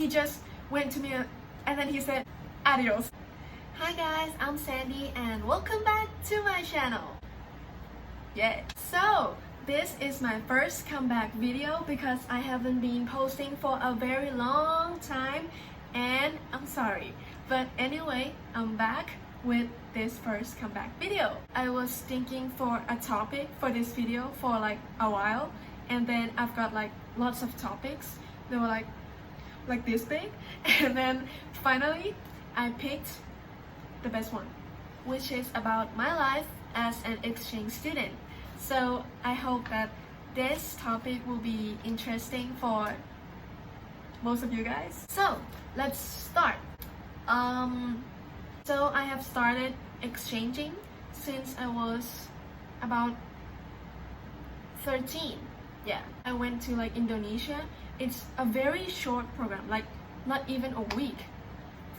He just went to me and then he said, adios. Hi guys, I'm Sandy and welcome back to my channel. Yeah. So, this is my first comeback video because I haven't been posting for a very long time and I'm sorry. But anyway, I'm back with this first comeback video. I was thinking for a topic for this video for like a while and then I've got like lots of topics. They were like this big and then finally I picked the best one, which is about my life as an exchange student. So I hope that this topic will be interesting for most of you guys. So let's start. So I have started exchanging since I was about 13. Yeah, I went to like Indonesia. It's a very short program, like not even a week,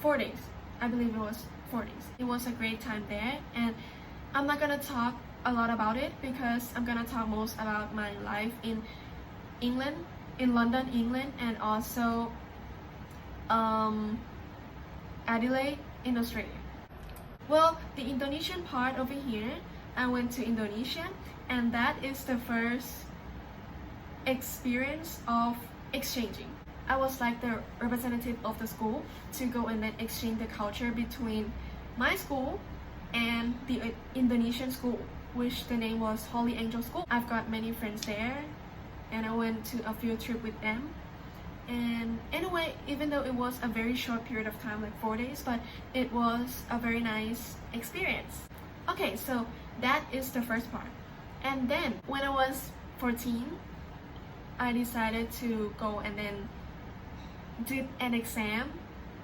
4 days. I believe it was 4 days. It was a great time there and I'm not gonna talk a lot about it because I'm gonna talk most about my life in England, in London, England, and also Adelaide in Australia. Well, the Indonesian part over here, I went to Indonesia and that is the first experience of exchanging. I was like the representative of the school to go and then exchange the culture between my school and the Indonesian school, which the name was Holy Angel School. I've got many friends there and I went to a field trip with them. And anyway, even though it was a very short period of time, like 4 days, but it was a very nice experience. Okay, so that is the first part. And then when I was 14, I decided to go and then did an exam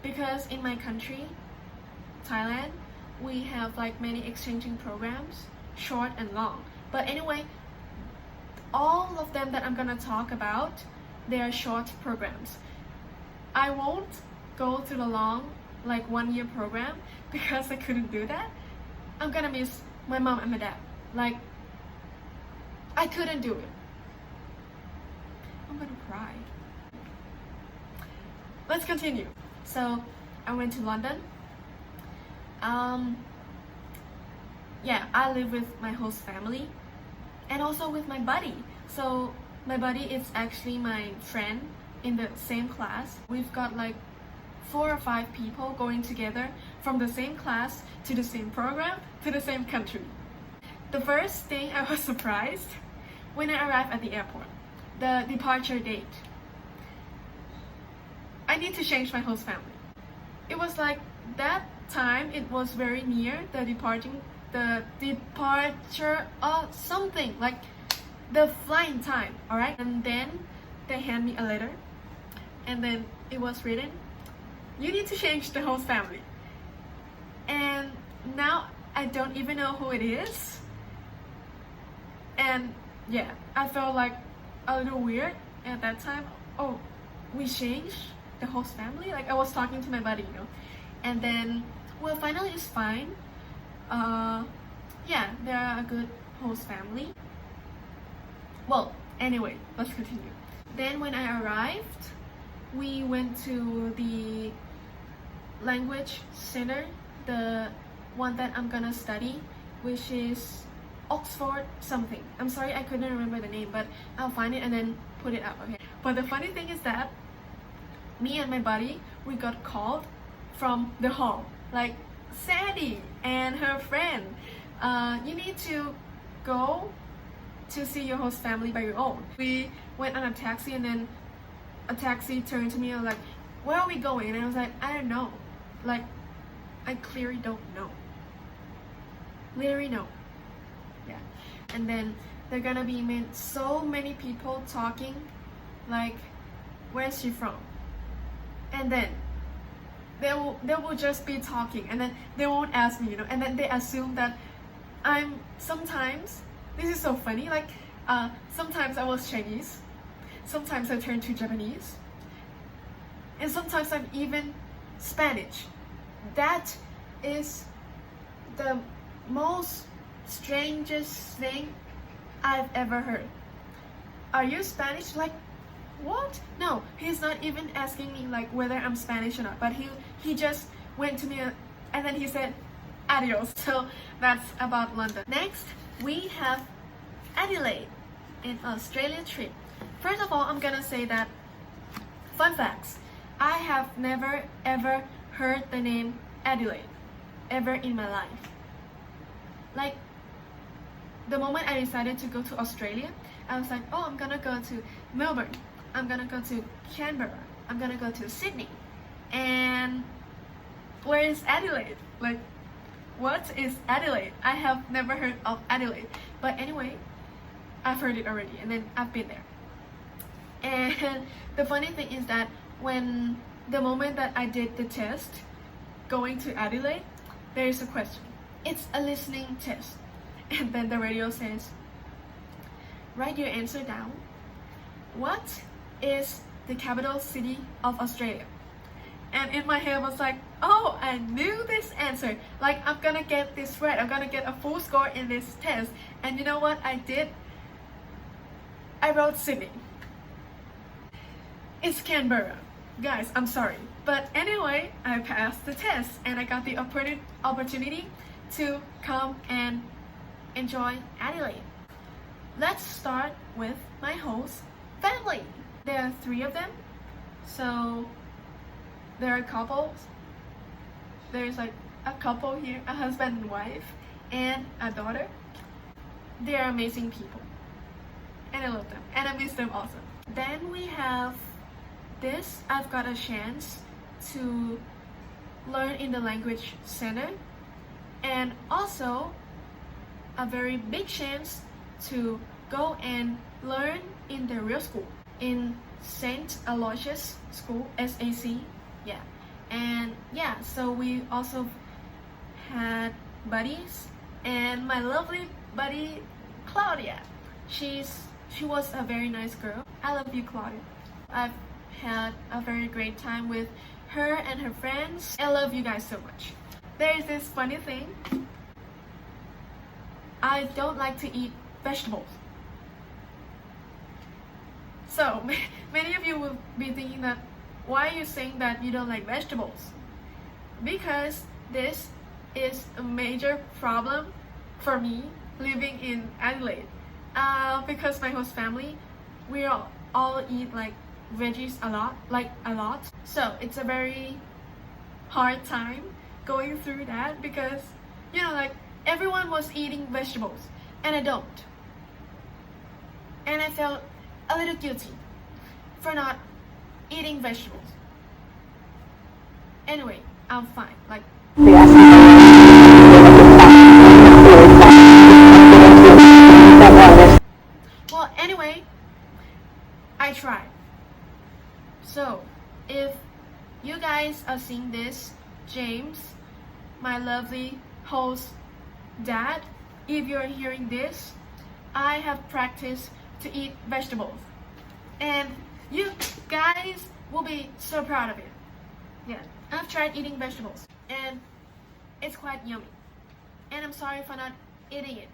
because in my country, Thailand, we have like many exchanging programs, short and long. But anyway, all of them that I'm gonna talk about, they are short programs. I won't go to the long, like 1 year program because I couldn't do that. I'm gonna miss my mom and my dad. Like, I couldn't do it. I'm gonna cry. Let's continue. So I went to London. Yeah, I live with my host family and also with my buddy. So my buddy is actually my friend in the same class. We've got like 4 or 5 people going together from the same class to the same program to the same country. The first thing I was surprised when I arrived at the airport, the departure date. I need to change my host family. It was like that time, it was very near the departure or something, like the flying time, alright? And then they hand me a letter and then it was written, you need to change the host family. And now I don't even know who it is. And yeah, I felt like a little weird at that time. Oh, we changed the host family? Like I was talking to my buddy, you know. And then, well, finally it's fine. Yeah, they are a good host family. Well, anyway, let's continue. Then when I arrived, we went to the language center, the one that I'm gonna study, which is Oxford something. I'm sorry I couldn't remember the name, but I'll find it and then put it up, okay? But the funny thing is that me and my buddy, we got called from the hall, like Sandy and her friend, you need to go to see your host family by your own. We went on a taxi and then a taxi turned to me and was like, where are we going? And I was like, I don't know. Like, I clearly don't know. Literally no. Yeah. And then they're gonna be so many people talking, like, where's she from? And then they will just be talking and then they won't ask me, you know, and then they assume that I'm sometimes, this is so funny, like sometimes I was Chinese, sometimes I turned to Japanese, and sometimes I'm even Spanish. That is the most strangest thing I've ever heard. Are you Spanish? Like, what? No, he's not even asking me like whether I'm Spanish or not, but he just went to me and then he said adios. So that's about London. Next, we have Adelaide in Australia trip. First of all, I'm gonna say that fun facts. I have never ever heard the name Adelaide ever in my life. Like the moment I decided to go to Australia, I was like, oh, I'm gonna go to Melbourne, I'm gonna go to Canberra, I'm gonna go to Sydney, and where is Adelaide? Like, what is Adelaide? I have never heard of Adelaide. But anyway, I've heard it already and then I've been there. And the funny thing is that when the moment that I did the test going to Adelaide, there is a question. It's a listening test. And then the radio says, write your answer down. What is the capital city of Australia? And in my head was like, oh, I knew this answer. Like, I'm gonna get this right. I'm gonna get a full score in this test. And you know what I did? I wrote Sydney. It's Canberra. Guys, I'm sorry. But anyway, I passed the test and I got the opportunity to come and enjoy Adelaide. Let's start with my host family. There are 3 of them. So there are couples. There's like a couple here, a husband and wife, and a daughter. They are amazing people. And I love them. And I miss them also. Then we have this. I've got a chance to learn in the language center. And also a very big chance to go and learn in the real school. In St. Aloysius School, SAC. Yeah. And yeah, so we also had buddies, and my lovely buddy Claudia, she was a very nice girl. I love you, Claudia. I've had a very great time with her and her friends. I love you guys so much. There is this funny thing. I don't like to eat vegetables. So many of you will be thinking that, why are you saying that you don't like vegetables? Because this is a major problem for me living in Adelaide. Because my host family, we all eat like veggies a lot. So it's a very hard time going through that because, you know, like everyone was eating vegetables and I don't. And I felt a little guilty for not eating vegetables. Anyway, I'm fine. Like, well, anyway, I tried. So, if you guys are seeing this, James, my lovely host dad, if you're hearing this, I have practiced to eat vegetables. And you guys will be so proud of it. Yeah, I've tried eating vegetables and it's quite yummy. And I'm sorry for not eating it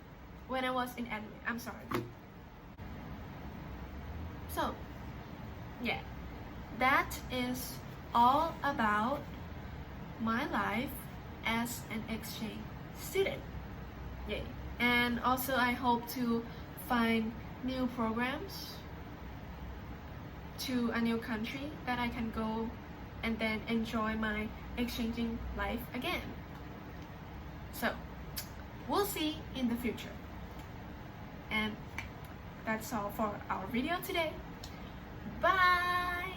when I was in Adelaide. I'm sorry. So, yeah, that is all about my life as an exchange student. Yay. And also I hope to find new programs to a new country that I can go and then enjoy my exchanging life again. So, we'll see in the future. And that's all for our video today. Bye!